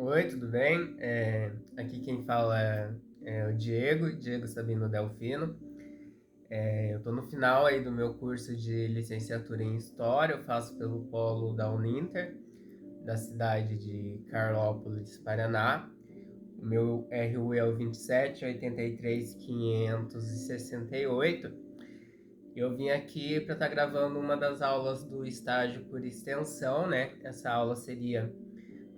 Oi, tudo bem? Aqui quem fala é o Diego Sabino Delfino. Eu estou no final aí do meu curso de licenciatura em História, eu faço pelo polo da Uninter, da cidade de Carlópolis, Paraná. O meu RU é o 2783.568. Eu vim aqui para estar gravando uma das aulas do estágio por extensão, né? Essa aula seria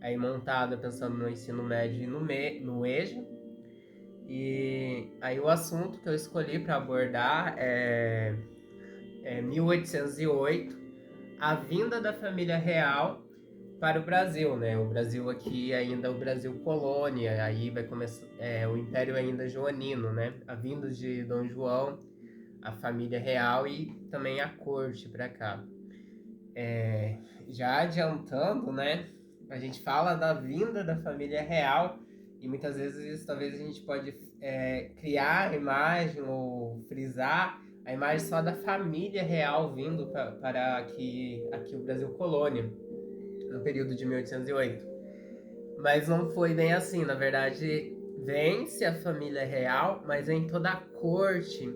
aí montada pensando no ensino médio e no EJA. E aí o assunto que eu escolhi para abordar é 1808, a vinda da família real para o Brasil, né? O Brasil aqui ainda é o Brasil colônia, aí vai começar o Império ainda joanino, né? A vinda de Dom João, a família real e também a corte para cá. É, já adiantando, né? A gente fala da vinda da família real e muitas vezes talvez a gente pode criar a imagem ou frisar a imagem só da família real vindo para aqui o Brasil colônia no período de 1808. Mas não foi bem assim, na verdade vence a família real, mas vem toda a corte,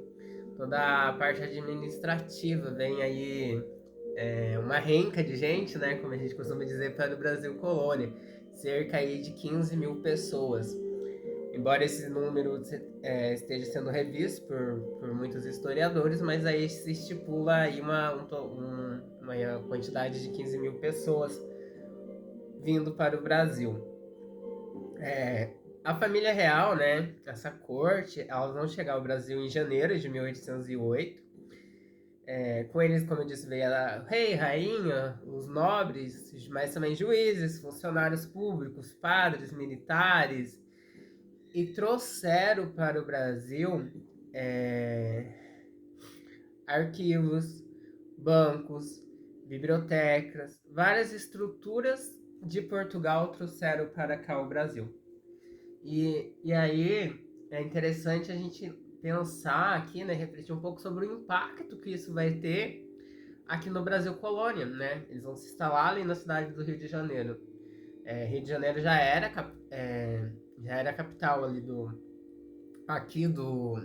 toda a parte administrativa, vem aí uma renca de gente, né, como a gente costuma dizer, para o Brasil colônia, cerca aí de 15 mil pessoas. Embora esse número esteja sendo revisto por muitos historiadores, mas aí se estipula aí uma quantidade de 15 mil pessoas vindo para o Brasil. A família real, né, essa corte, elas vão chegar ao Brasil em janeiro de 1808. Com eles, como eu disse, veio rei, rainha, os nobres, mas também juízes, funcionários públicos, padres, militares, e trouxeram para o Brasil arquivos, bancos, bibliotecas, várias estruturas de Portugal trouxeram para cá o Brasil. E aí é interessante a gente pensar aqui, né, refletir um pouco sobre o impacto que isso vai ter aqui no Brasil colônia, né? Eles vão se instalar ali na cidade do Rio de Janeiro. Rio de Janeiro já era a capital ali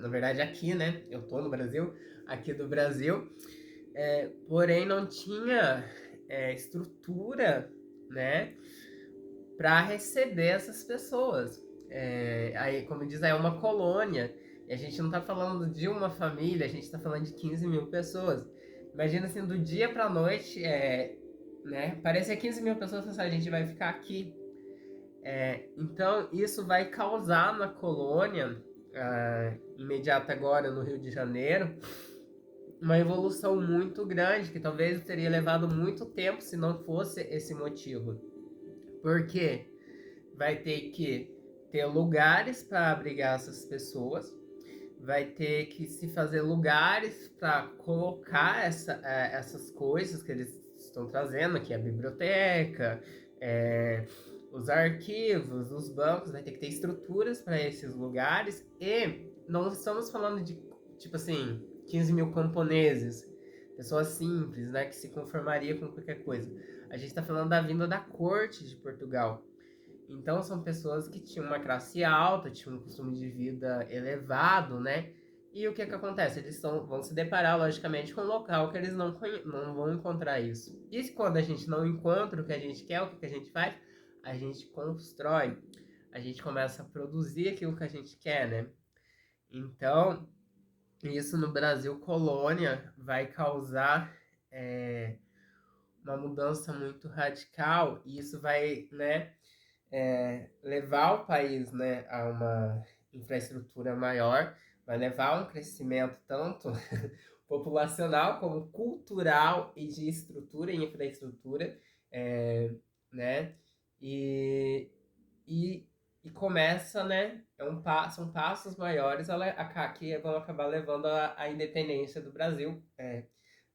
na verdade aqui, né? Eu tô no Brasil, aqui do Brasil. Porém não tinha estrutura, né? Para receber essas pessoas. Aí, como diz, é uma colônia. E a gente não está falando de uma família, a gente está falando de 15 mil pessoas. Imagina assim, do dia para a noite, né? Parecer 15 mil pessoas, a gente vai ficar aqui. Então, isso vai causar na colônia, imediata agora no Rio de Janeiro, uma evolução muito grande, que talvez teria levado muito tempo se não fosse esse motivo. Por quê? Vai ter que ter lugares para abrigar essas pessoas, vai ter que se fazer lugares para colocar essas coisas que eles estão trazendo, que é a biblioteca, os arquivos, os bancos, vai ter que ter estruturas para esses lugares e não estamos falando de, tipo assim, 15 mil camponeses, pessoas simples, né, que se conformaria com qualquer coisa. A gente está falando da vinda da corte de Portugal. Então são pessoas que tinham uma classe alta, tinham um costume de vida elevado, né? E o que que acontece? Vão se deparar, logicamente, com um local que eles não vão encontrar isso. E quando a gente não encontra o que a gente quer, o que a gente faz? A gente constrói. A gente começa a produzir aquilo que a gente quer, né? Então, isso no Brasil colônia vai causar uma mudança muito radical e isso vai, né, levar o país, né, a uma infraestrutura maior, vai levar a um crescimento tanto populacional como cultural e de estrutura e infraestrutura, né? E, e, e começa, né? São passos maiores que vão acabar levando a independência do Brasil.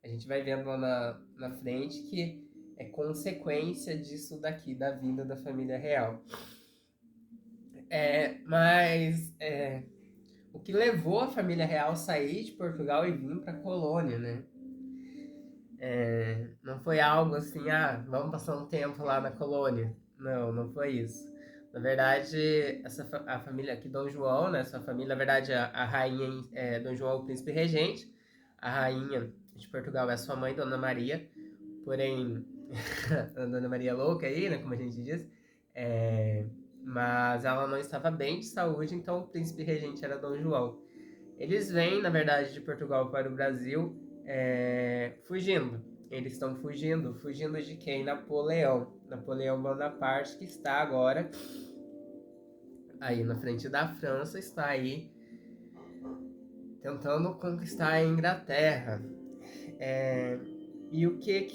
A gente vai vendo lá na frente que é consequência disso daqui, da vinda da família real. Mas o que levou a família real a sair de Portugal e vir para a colônia, né? Não foi algo assim, vamos passar um tempo lá na colônia. Não, não foi isso. Na verdade, a família aqui, Dom João, né, sua família, na verdade, a rainha Dom João, o príncipe regente, a rainha de Portugal é sua mãe, Dona Maria, porém, a Dona Maria louca aí, né, como a gente diz, mas ela não estava bem de saúde, então o príncipe regente era Dom João. Eles vêm, na verdade, de Portugal para o Brasil fugindo. Eles estão fugindo. Fugindo de quem? Napoleão. Napoleão Bonaparte, que está agora aí na frente da França, está aí tentando conquistar a Inglaterra. E o que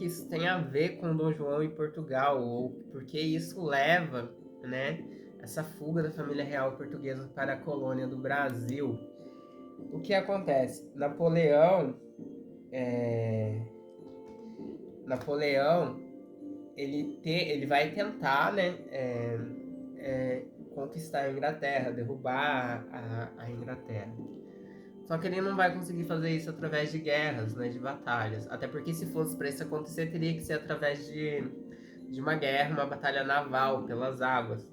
isso tem a ver com Dom João e Portugal? Ou por que isso leva, né, essa fuga da família real portuguesa para a colônia do Brasil? O que acontece? Napoleão, ele vai tentar, né, conquistar a Inglaterra, derrubar a Inglaterra. Só que ele não vai conseguir fazer isso através de guerras, né, de batalhas. Até porque se fosse para isso acontecer, teria que ser através de uma guerra, uma batalha naval pelas águas.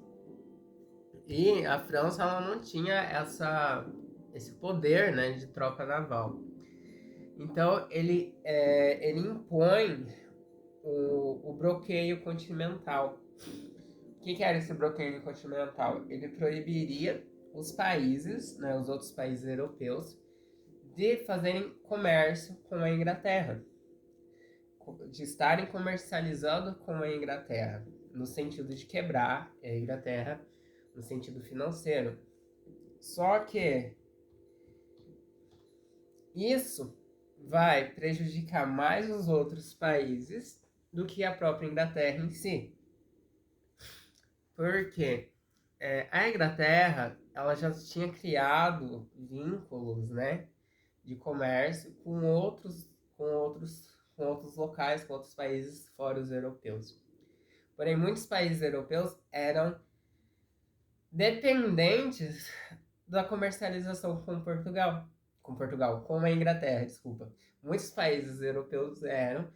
E a França, ela não tinha esse poder, né, de tropa naval. Então ele impõe o bloqueio continental. O que era esse bloqueio continental? Ele proibiria os países, né, os outros países europeus, de fazerem comércio com a Inglaterra, de estarem comercializando com a Inglaterra, no sentido de quebrar a Inglaterra, no sentido financeiro. Só que isso vai prejudicar mais os outros países do que a própria Inglaterra em si. Porque a Inglaterra, ela já tinha criado vínculos, né, de comércio com outros locais, com outros países fora os europeus. Porém, muitos países europeus eram dependentes da comercialização com a Inglaterra, desculpa. Muitos países europeus eram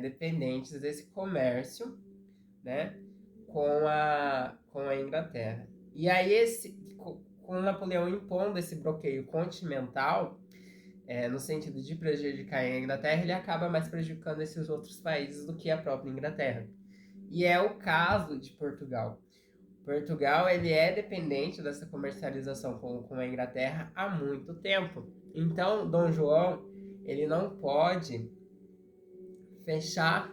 dependentes desse comércio, né, com a Inglaterra. E aí, com Napoleão impondo esse bloqueio continental, no sentido de prejudicar a Inglaterra, ele acaba mais prejudicando esses outros países do que a própria Inglaterra. E é o caso de Portugal. Portugal, ele é dependente dessa comercialização com a Inglaterra há muito tempo. Então, Dom João, ele não pode fechar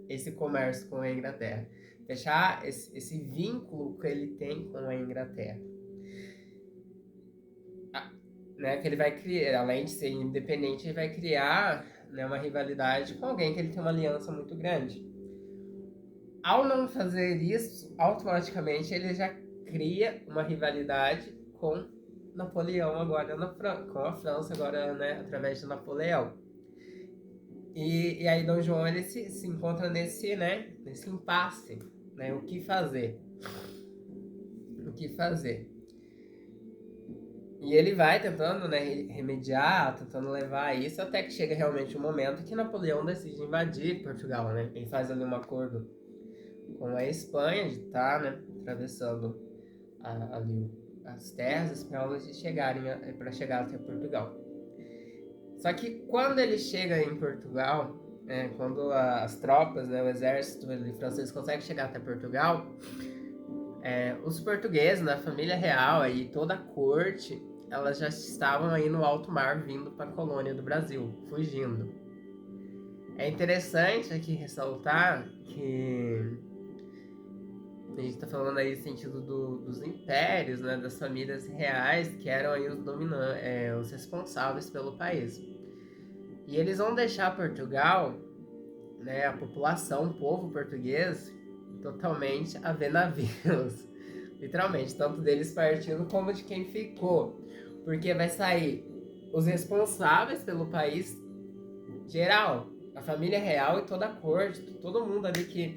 esse comércio com a Inglaterra, fechar esse vínculo que ele tem com a Inglaterra. Né, que ele vai criar, além de ser independente, ele vai criar, né, uma rivalidade com alguém que ele tem uma aliança muito grande. Ao não fazer isso, automaticamente ele já cria uma rivalidade com Napoleão agora com a França agora, né, através de Napoleão. E aí Dom João ele se encontra nesse impasse, né, o que fazer? E ele vai tentando, né, remediar, tentando levar isso, até que chega realmente um momento que Napoleão decide invadir Portugal, né? Ele faz ali um acordo com a Espanha de estar, né, atravessando ali as terras espanholas para chegar até Portugal. Só que quando ele chega em Portugal, quando as tropas, né, o exército francês consegue chegar até Portugal, os portugueses, a família real e toda a corte, elas já estavam aí no alto mar vindo para a colônia do Brasil, fugindo. É interessante aqui ressaltar que a gente está falando aí no sentido dos impérios, né, das famílias reais que eram aí os responsáveis pelo país. E eles vão deixar Portugal, né, a população, o povo português, totalmente a ver navios. Literalmente, tanto deles partindo como de quem ficou. Porque vai sair os responsáveis pelo país geral, a família real e toda a corte, todo mundo ali que,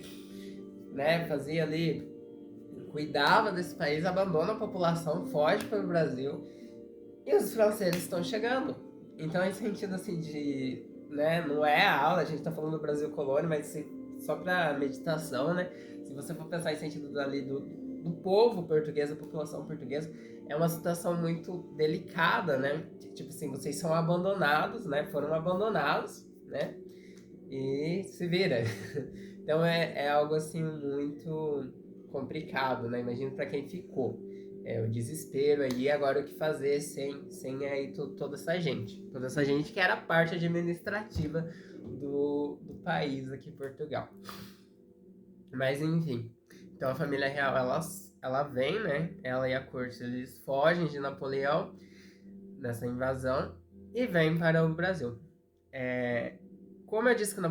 né, fazia ali, cuidava desse país, abandona a população, foge para o Brasil e os franceses estão chegando. Então, em sentido assim de, né, não é a aula, a gente tá falando do Brasil colônia, mas só para meditação, né? Se você for pensar em sentido ali do povo português, da população portuguesa, é uma situação muito delicada, né? Tipo assim, vocês são abandonados, né? Foram abandonados, né? E se vira. Então é algo assim muito complicado, né? Imagina para quem ficou. É o desespero aí, agora o que fazer sem aí toda essa gente. Toda essa gente que era a parte administrativa do país aqui, Portugal. Mas enfim. Então a família real, ela vem, né? Ela e a corte, eles fogem de Napoleão nessa invasão e vêm para o Brasil. É, como eu disse que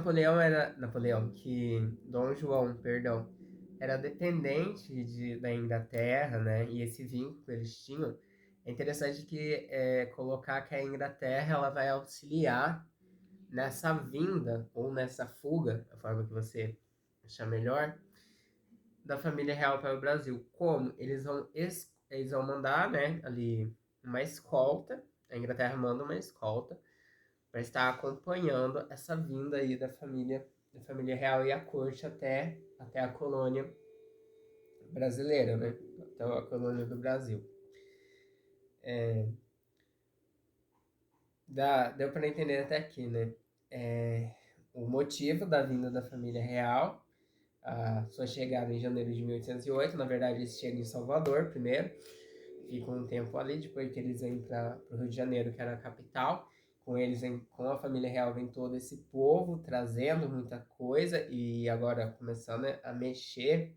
que Dom João, perdão, era dependente da Inglaterra, né? E esse vínculo que eles tinham, é interessante que colocar que a Inglaterra ela vai auxiliar nessa vinda ou nessa fuga, a forma que você achar melhor, da família real para o Brasil. Como eles vão mandar, né? Ali uma escolta. A Inglaterra manda uma escolta para estar acompanhando essa vinda aí da família real e a corte até a colônia brasileira, né? Até a colônia do Brasil. Deu para entender até aqui, né? O motivo da vinda da família real, a sua chegada em janeiro de 1808, na verdade eles chegam em Salvador primeiro, ficam um tempo ali, depois que eles vêm para o Rio de Janeiro, que era a capital. Com a família real vem todo esse povo trazendo muita coisa e agora começando a mexer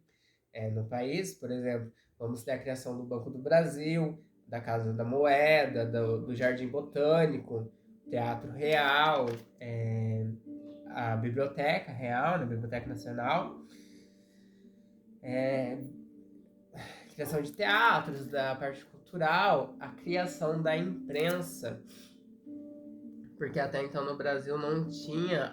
no país. Por exemplo, vamos ter a criação do Banco do Brasil, da Casa da Moeda, do Jardim Botânico, Teatro Real, a Biblioteca Real, né, Biblioteca Nacional, criação de teatros, da parte cultural, a criação da imprensa, porque até então no Brasil não tinha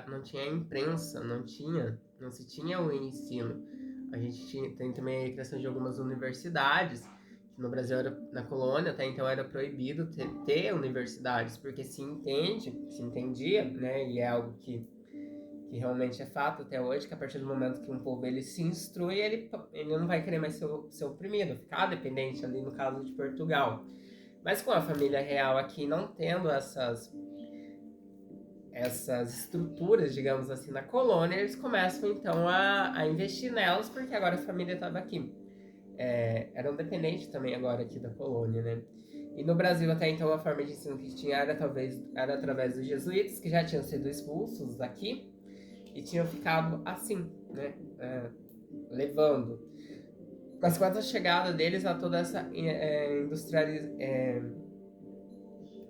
não tinha imprensa, não se tinha o ensino. A gente tem também a criação de algumas universidades, que no Brasil na colônia até então era proibido ter universidades, porque se entendia, né, e é algo que realmente é fato até hoje, que a partir do momento que um povo ele se instrui, ele não vai querer mais ser oprimido, ficar dependente ali no caso de Portugal. Mas com a família real aqui não tendo essas estruturas, digamos assim, na colônia, eles começam então a investir nelas, porque agora a família estava aqui. Eram dependentes também agora aqui da colônia, né? E no Brasil até então a forma de ensino que tinha era através dos jesuítas, que já tinham sido expulsos daqui e tinham ficado assim, né? Levando. Mas com a chegada deles a toda essa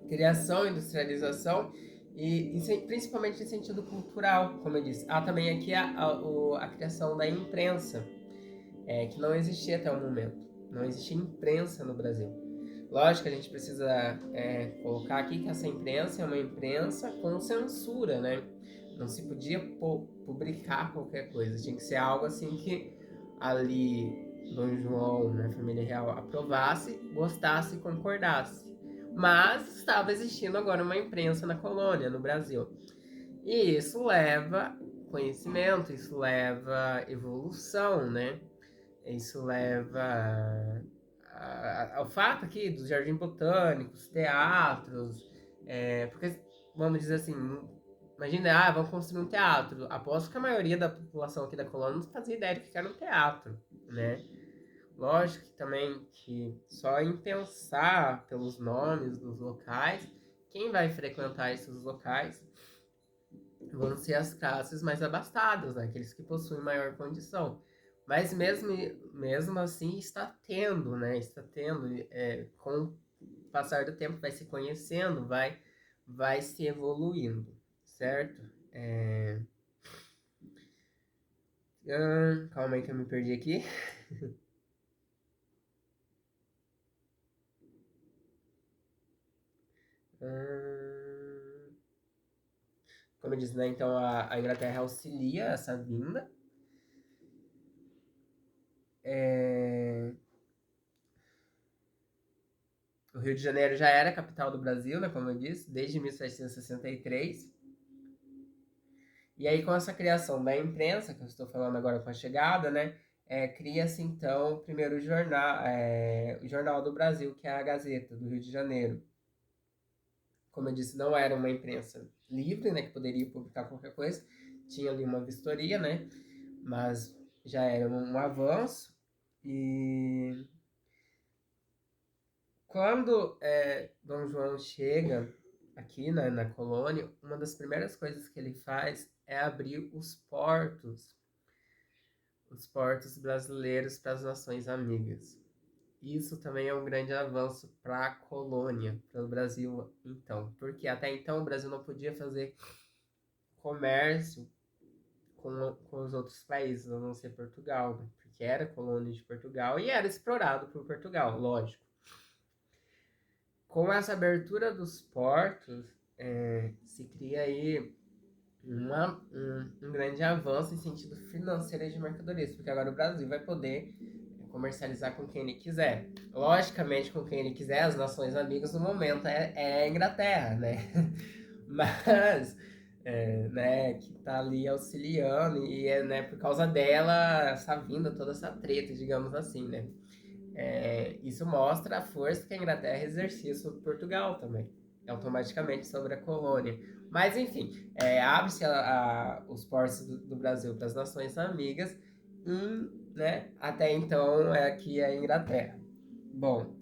criação, industrialização e principalmente em sentido cultural, como eu disse. Há também aqui a criação da imprensa, que não existia até o momento. Não existia imprensa no Brasil. Lógico que a gente precisa colocar aqui que essa imprensa é uma imprensa com censura, né? Não se podia publicar qualquer coisa. Tinha que ser algo assim que ali Dom João, né, família real, aprovasse, gostasse e concordasse. Mas estava existindo agora uma imprensa na colônia, no Brasil. E isso leva conhecimento, isso leva evolução, né? Isso leva ao fato aqui dos jardins botânicos, teatros, porque, vamos dizer assim, imagina, vamos construir um teatro. Aposto que a maioria da população aqui da colônia não fazia ideia do que era um teatro, né? Lógico que também que só em pensar pelos nomes dos locais, quem vai frequentar esses locais vão ser as classes mais abastadas, né? Aqueles que possuem maior condição. Mas mesmo assim está tendo, né? Está tendo, com o passar do tempo vai se conhecendo, vai se evoluindo, certo? Calma aí que eu me perdi aqui. Como eu disse, né? Então a Inglaterra auxilia essa vinda. O Rio de Janeiro já era a capital do Brasil, né? Como eu disse, desde 1763. E aí, com essa criação da imprensa, que eu estou falando agora com a chegada, né, cria-se então o primeiro jornal, o Jornal do Brasil, que é a Gazeta do Rio de Janeiro. Como eu disse, não era uma imprensa livre, né, que poderia publicar qualquer coisa, tinha ali uma vistoria, né, mas já era um avanço. E quando Dom João chega aqui na colônia, uma das primeiras coisas que ele faz é abrir os portos brasileiros para as nações amigas. Isso também é um grande avanço para a colônia, para o Brasil, então, porque até então o Brasil não podia fazer comércio com os outros países, a não ser Portugal, né? Porque era colônia de Portugal e era explorado por Portugal, lógico. Com essa abertura dos portos, se cria aí um grande avanço em sentido financeiro de mercadorias, porque agora o Brasil vai poder comercializar com quem ele quiser. Logicamente, com quem ele quiser, as nações amigas no momento é a Inglaterra, né? Mas, né, que tá ali auxiliando e né, por causa dela, essa vinda, toda essa treta, digamos assim, né? Isso mostra a força que a Inglaterra exercia sobre Portugal também, automaticamente sobre a colônia. Mas, enfim, abre-se os portos do Brasil para as nações amigas, né, até então é aqui a Inglaterra. Bom,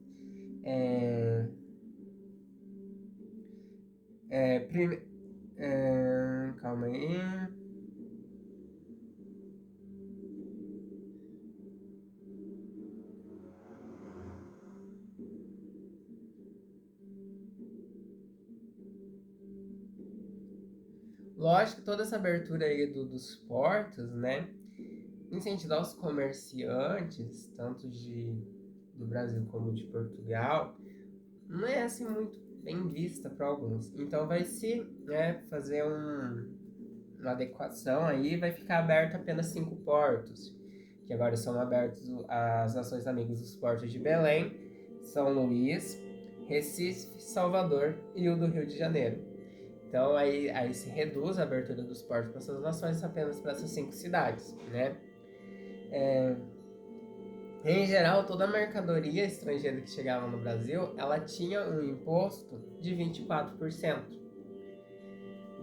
prime... calma aí. Lógico que toda essa abertura aí dos portos, né, incentivar os comerciantes, tanto do Brasil como de Portugal, não é assim muito bem vista para alguns. Então vai se, né, fazer uma adequação aí, vai ficar aberto apenas 5 portos, que agora são abertos às nações amigas, os portos de Belém, São Luís, Recife, Salvador e o do Rio de Janeiro. Então aí se reduz a abertura dos portos para essas nações apenas para essas 5 cidades, né? Em geral, toda mercadoria estrangeira que chegava no Brasil, ela tinha um imposto de 24%.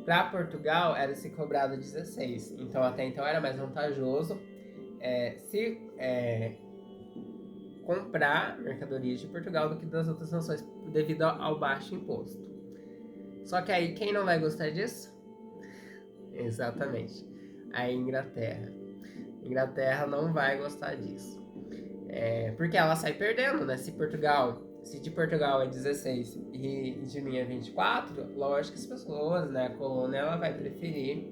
Para Portugal, era se cobrado 16%. Então, até então, era mais vantajoso se comprar mercadorias de Portugal do que das outras nações, devido ao baixo imposto. Só que aí, quem não vai gostar disso? Exatamente. A Inglaterra. A Inglaterra não vai gostar disso. Porque ela sai perdendo, né? Se de Portugal é 16 e de mim é 24, lógico que as pessoas, né? A colônia, ela vai preferir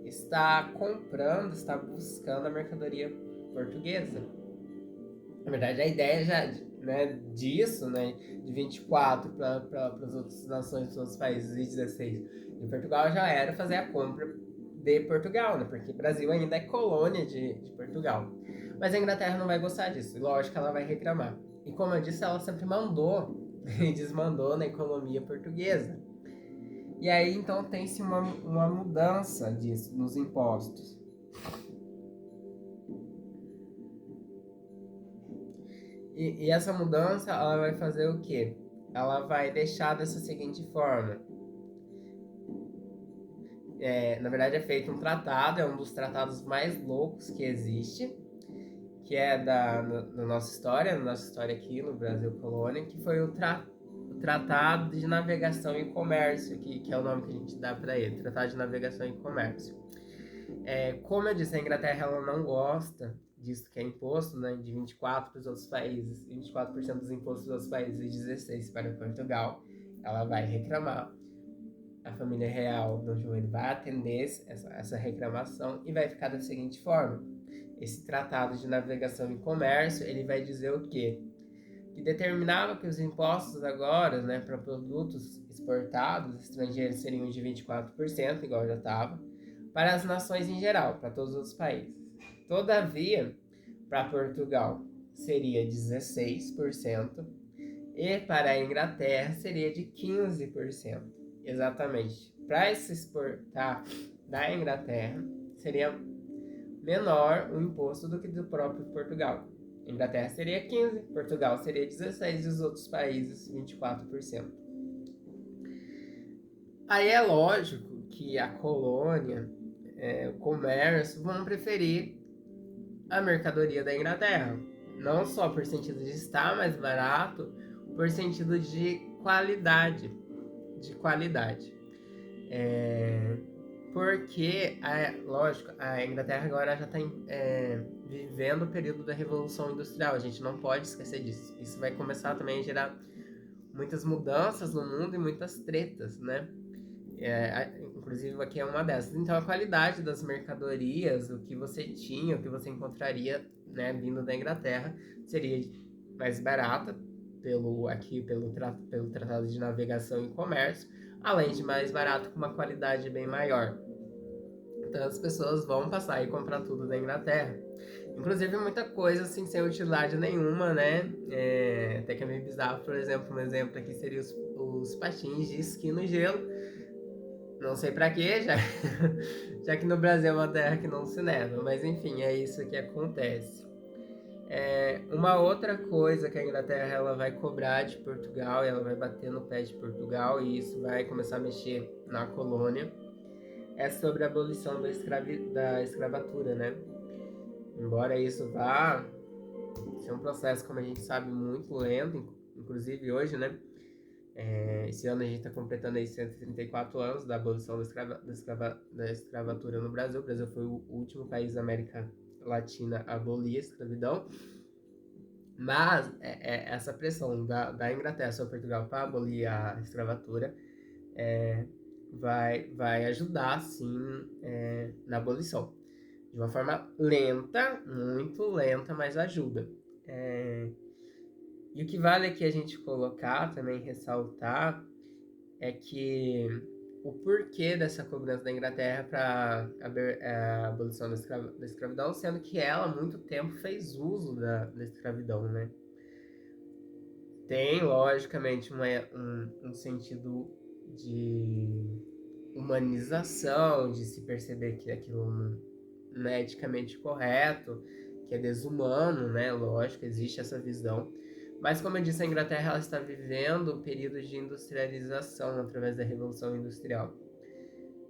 estar comprando, estar buscando a mercadoria portuguesa. Na verdade, a ideia já, né, disso, né, de 24 para as outras nações, os outros países, e 16 de Portugal, já era fazer a compra de Portugal, né? Porque o Brasil ainda é colônia de Portugal. Mas a Inglaterra não vai gostar disso, lógico que ela vai reclamar. E como eu disse, ela sempre mandou e desmandou na economia portuguesa. E aí então tem-se uma mudança disso nos impostos. E essa mudança ela vai fazer o quê? Ela vai deixar dessa seguinte forma. Na verdade é feito um tratado, é um dos tratados mais loucos que existe, que é da nossa história aqui no Brasil Colônia, que foi o Tratado de Navegação e Comércio, que é o nome que a gente dá para ele, Tratado de Navegação e Comércio. Como eu disse, a Inglaterra ela não gosta disso que é imposto, né, de 24% para os outros países, 24% dos impostos dos outros países e 16% para Portugal. Ela vai reclamar. A família real do João vai atender essa reclamação e vai ficar da seguinte forma. Esse tratado de navegação e comércio, ele vai dizer o quê? Que determinava que os impostos agora, né, para produtos exportados estrangeiros seriam de 24%, igual já estava, para as nações em geral, para todos os outros países. Todavia, para Portugal seria 16% e para a Inglaterra seria de 15%. Exatamente. Para se exportar da Inglaterra seria menor o imposto do que do próprio Portugal. A Inglaterra seria 15%, Portugal seria 16% e os outros países 24%. Aí é lógico que a colônia, o comércio vão preferir a mercadoria da Inglaterra. Não só por sentido de estar mais barato, por sentido de qualidade. Porque, lógico, a Inglaterra agora já está vivendo o período da Revolução Industrial. A gente não pode esquecer disso. Isso vai começar também a gerar muitas mudanças no mundo e muitas tretas, né? Inclusive aqui é uma dessas. Então a qualidade das mercadorias, o que você tinha, o que você encontraria, né, vindo da Inglaterra, seria mais barata pelo Tratado de Navegação e Comércio, além de mais barato com uma qualidade bem maior. Então as pessoas vão passar e comprar tudo da Inglaterra. Inclusive muita coisa assim sem utilidade nenhuma, né? Até que é meio bizarro, por exemplo, um exemplo aqui seria os patins de esqui no gelo. Não sei pra quê, já que no Brasil é uma terra que não se neva, mas enfim, é isso que acontece. Uma outra coisa que a Inglaterra ela vai cobrar de Portugal, ela vai bater no pé de Portugal e isso vai começar a mexer na colônia, é sobre a abolição da escravatura, né? Embora isso vá ser um processo, como a gente sabe, muito lento, inclusive hoje, né? Esse ano a gente está completando aí 134 anos da abolição da escravatura no Brasil. O Brasil foi o último país da América Latina a abolir a escravidão. Mas essa pressão da Inglaterra sobre Portugal para abolir a escravatura vai ajudar, sim, na abolição. De uma forma lenta, muito lenta, mas ajuda. E o que vale aqui a gente colocar, também ressaltar, é que o porquê dessa cobrança da Inglaterra para a abolição da escravidão, sendo que ela, há muito tempo, fez uso da escravidão, né? Tem, logicamente, um sentido de humanização, de se perceber que aquilo não é eticamente correto, que é desumano, né? Lógico, existe essa visão. Mas, como eu disse, a Inglaterra ela está vivendo o período de industrialização através da Revolução Industrial.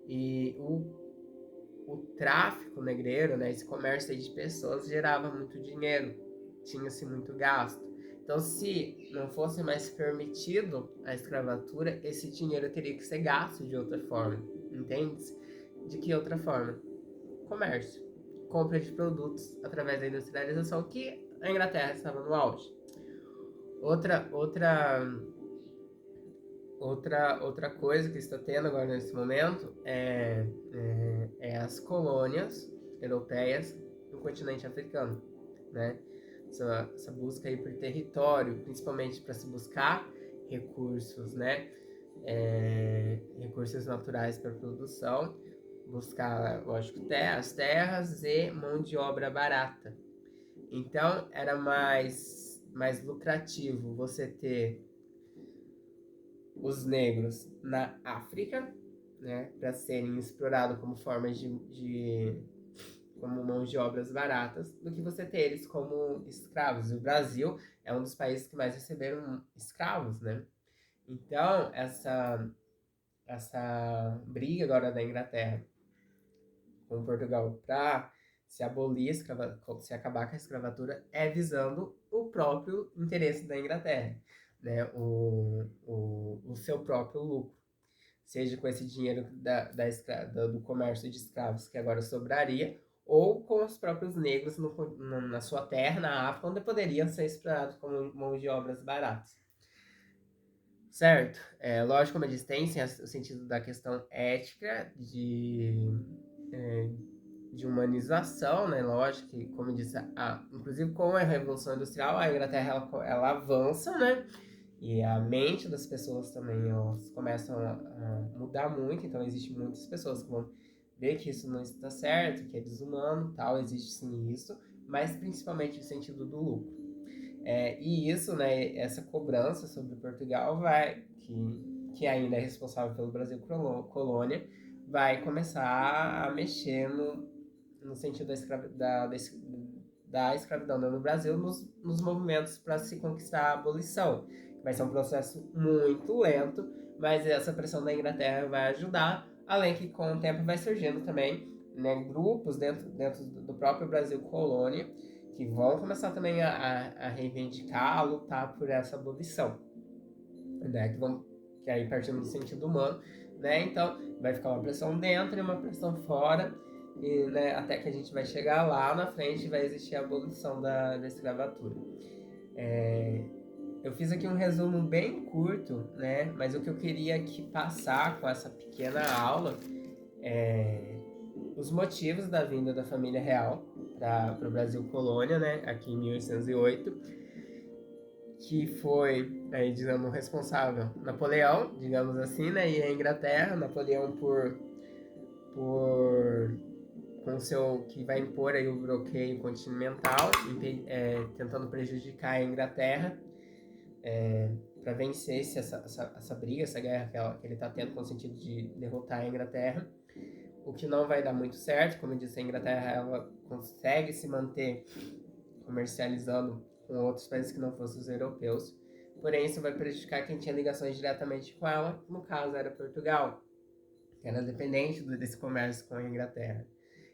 E o tráfico negreiro, né, esse comércio aí de pessoas, gerava muito dinheiro, tinha-se muito gasto. Então, se não fosse mais permitido a escravatura, esse dinheiro teria que ser gasto de outra forma, entende? De que outra forma? Comércio, compra de produtos através da industrialização, que a Inglaterra estava no auge. Outra coisa que está tendo agora nesse momento é as colônias europeias no continente africano, né? Essa busca aí por território, principalmente para se buscar recursos, né? Recursos naturais para produção, buscar, lógico, as terras e mão de obra barata. Então era mais lucrativo você ter os negros na África, né, para serem explorados como formas como mãos de obras baratas, do que você ter eles como escravos. E o Brasil é um dos países que mais receberam escravos, né? Então, essa briga agora da Inglaterra com Portugal para se abolir, se acabar com a escravatura, é visando o próprio interesse da Inglaterra, né? O seu próprio lucro. Seja com esse dinheiro do comércio de escravos que agora sobraria, ou com os próprios negros na sua terra, na África, onde poderiam ser explorados como mãos de obras baratas. Certo? Lógico, como eu disse, tem sim, o sentido da questão ética, de humanização, né? Lógico que, como eu disse, inclusive com a Revolução Industrial, a Inglaterra ela avança, né? E a mente das pessoas também elas começam a mudar muito, então existem muitas pessoas que vão ver que isso não está certo, que é desumano, tal, existe sim isso, mas principalmente o sentido do lucro. E isso, né, essa cobrança sobre Portugal que ainda é responsável pelo Brasil colônia, vai começar a mexer no sentido da escravidão no Brasil, nos movimentos para se conquistar a abolição. Vai ser um processo muito lento, mas essa pressão da Inglaterra vai ajudar, além que com o tempo vai surgindo também, né, grupos dentro do próprio Brasil colônia, que vão começar também a reivindicar, a lutar por essa abolição, né, que aí partindo do sentido humano, né, então vai ficar uma pressão dentro e uma pressão fora, e, né, até que a gente vai chegar lá na frente e vai existir a abolição da escravatura. Eu fiz aqui um resumo bem curto, né, mas o que eu queria aqui passar com essa pequena aula é os motivos da vinda da família real para o Brasil colônia, né, aqui em 1808, que foi, aí, digamos, responsável Napoleão, digamos assim, né, e a Inglaterra, Napoleão com seu que vai impor aí o bloqueio continental, tentando prejudicar a Inglaterra, para vencer essa briga, essa guerra que ele está tendo com o sentido de derrotar a Inglaterra, o que não vai dar muito certo. Como eu disse, a Inglaterra ela consegue se manter comercializando com outros países que não fossem os europeus, porém isso vai prejudicar quem tinha ligações diretamente com ela, que no caso era Portugal, que era dependente desse comércio com a Inglaterra.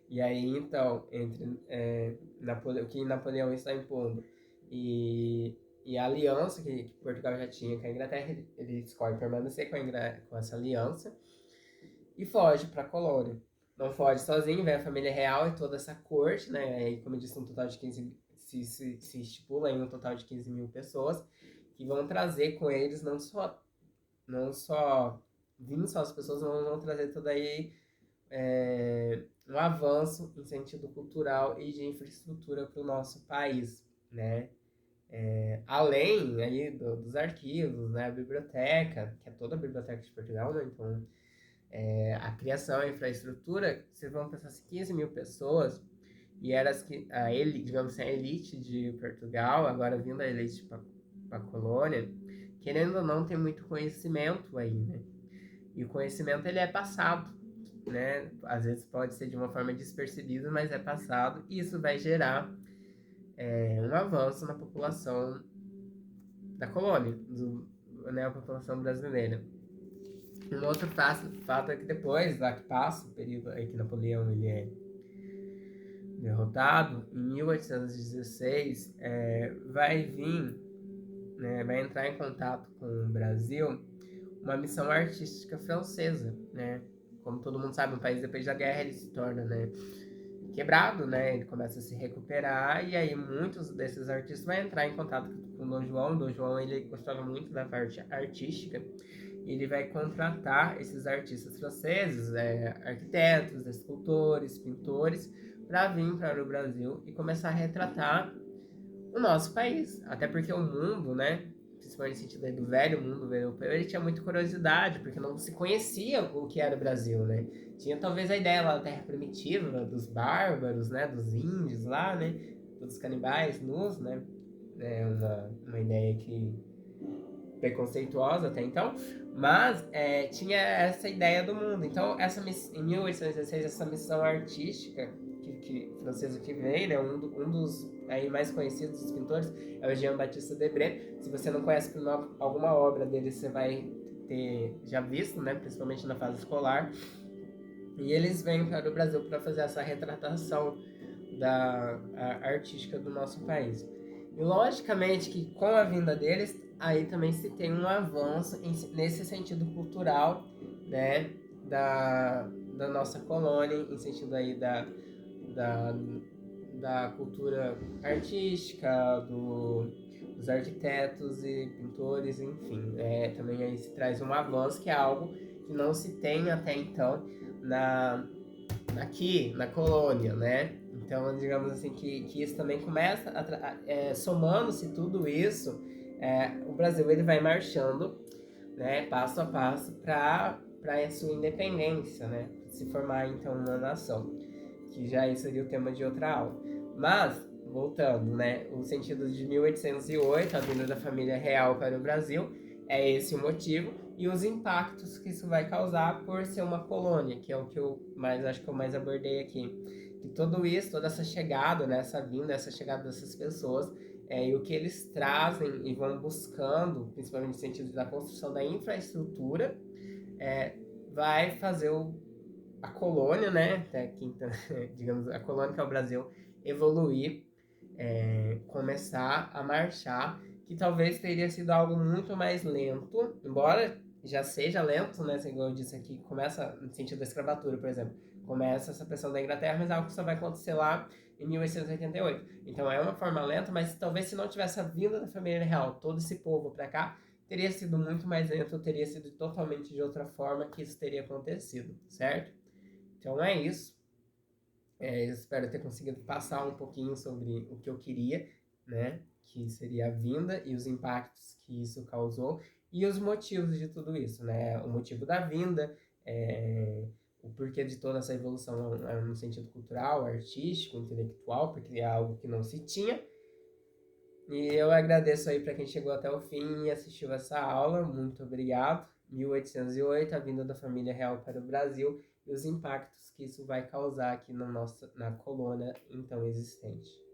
E aí, então, entre o que Napoleão está impondo e a aliança que Portugal já tinha com a Inglaterra, ele escolhe permanecer com essa aliança e foge para a colônia. Não foge sozinho, vem a família real e toda essa corte, né? E como eu disse, um total de 15, se estipula em um total de 15 mil pessoas, que vão trazer com eles não só vindo só as pessoas, mas vão trazer toda aí um avanço em sentido cultural e de infraestrutura para o nosso país, né? Além aí dos arquivos, né? A biblioteca, que é toda a biblioteca de Portugal, né? Então, a criação, a infraestrutura, vocês vão pensar assim, 15 mil pessoas, e era digamos assim, a elite de Portugal, agora vindo a elite para a colônia, querendo ou não, tem muito conhecimento aí, né? E o conhecimento, ele é passado, né? Às vezes pode ser de uma forma despercebida, mas é passado, e isso vai gerar um avanço na população da colônia, né, a população brasileira. Um outro fato é que depois, lá que passa o período aí que Napoleão ele é derrotado, em 1816 vai vir, né, vai entrar em contato com o Brasil uma missão artística francesa, né? Como todo mundo sabe, um país depois da guerra ele se torna, né, quebrado, né? Ele começa a se recuperar e aí muitos desses artistas vão entrar em contato com o Dom João. O Dom João ele gostava muito da parte artística. Ele vai contratar esses artistas franceses, arquitetos, escultores, pintores, para vir para o Brasil e começar a retratar o nosso país. Até porque o mundo, né, principalmente no sentido do velho mundo europeu, ele tinha muita curiosidade, porque não se conhecia o que era o Brasil, né? Tinha talvez a ideia lá da terra primitiva, dos bárbaros, né, dos índios lá, né, dos canibais nus, né? É uma ideia que preconceituosa até então, mas tinha essa ideia do mundo. Então, em 1816, essa missão artística francesa que veio, né, um dos aí mais conhecidos dos pintores é o Jean-Baptiste Debré. Se você não conhece alguma obra dele, você vai ter já visto, né, principalmente na fase escolar. E eles vêm para o Brasil para fazer essa retratação artística do nosso país. E logicamente que com a vinda deles, aí também se tem um avanço nesse sentido cultural, né, da nossa colônia, em sentido aí da cultura artística, dos arquitetos e pintores, enfim. Também aí se traz um avanço, que é algo que não se tem até então aqui na colônia, né? Então, digamos assim, que isso também começa, somando-se tudo isso, o Brasil ele vai marchando, né, passo a passo para a sua independência, né? Se formar, então, uma nação, que já seria o tema de outra aula. Mas, voltando, né, o sentido de 1808, a vinda da família real para o Brasil, É esse o motivo, e os impactos que isso vai causar por ser uma colônia, que é o que eu mais acho que eu mais abordei aqui. Que tudo isso, toda essa chegada, né, essa vinda, essa chegada dessas pessoas, e o que eles trazem e vão buscando, principalmente no sentido da construção da infraestrutura, é, vai fazer a colônia, né, até quinta, digamos, a colônia que é o Brasil, evoluir, começar a marchar, que talvez teria sido algo muito mais lento, embora já seja lento, né, igual eu disse aqui, começa no sentido da escravatura, por exemplo, começa essa pressão da Inglaterra, mas é algo que só vai acontecer lá em 1888. Então é uma forma lenta, mas talvez se não tivesse a vinda da família real, todo esse povo para cá, teria sido muito mais lento, teria sido totalmente de outra forma que isso teria acontecido, certo? Então é isso. Eu espero ter conseguido passar um pouquinho sobre o que eu queria, né? Que seria a vinda e os impactos que isso causou e os motivos de tudo isso, né? O motivo da vinda, o porquê de toda essa evolução no sentido cultural, artístico, intelectual, porque é algo que não se tinha. E eu agradeço aí para quem chegou até o fim e assistiu essa aula. Muito obrigado. 1808, a vinda da família real para o Brasil e os impactos que isso vai causar aqui no na colônia então existente.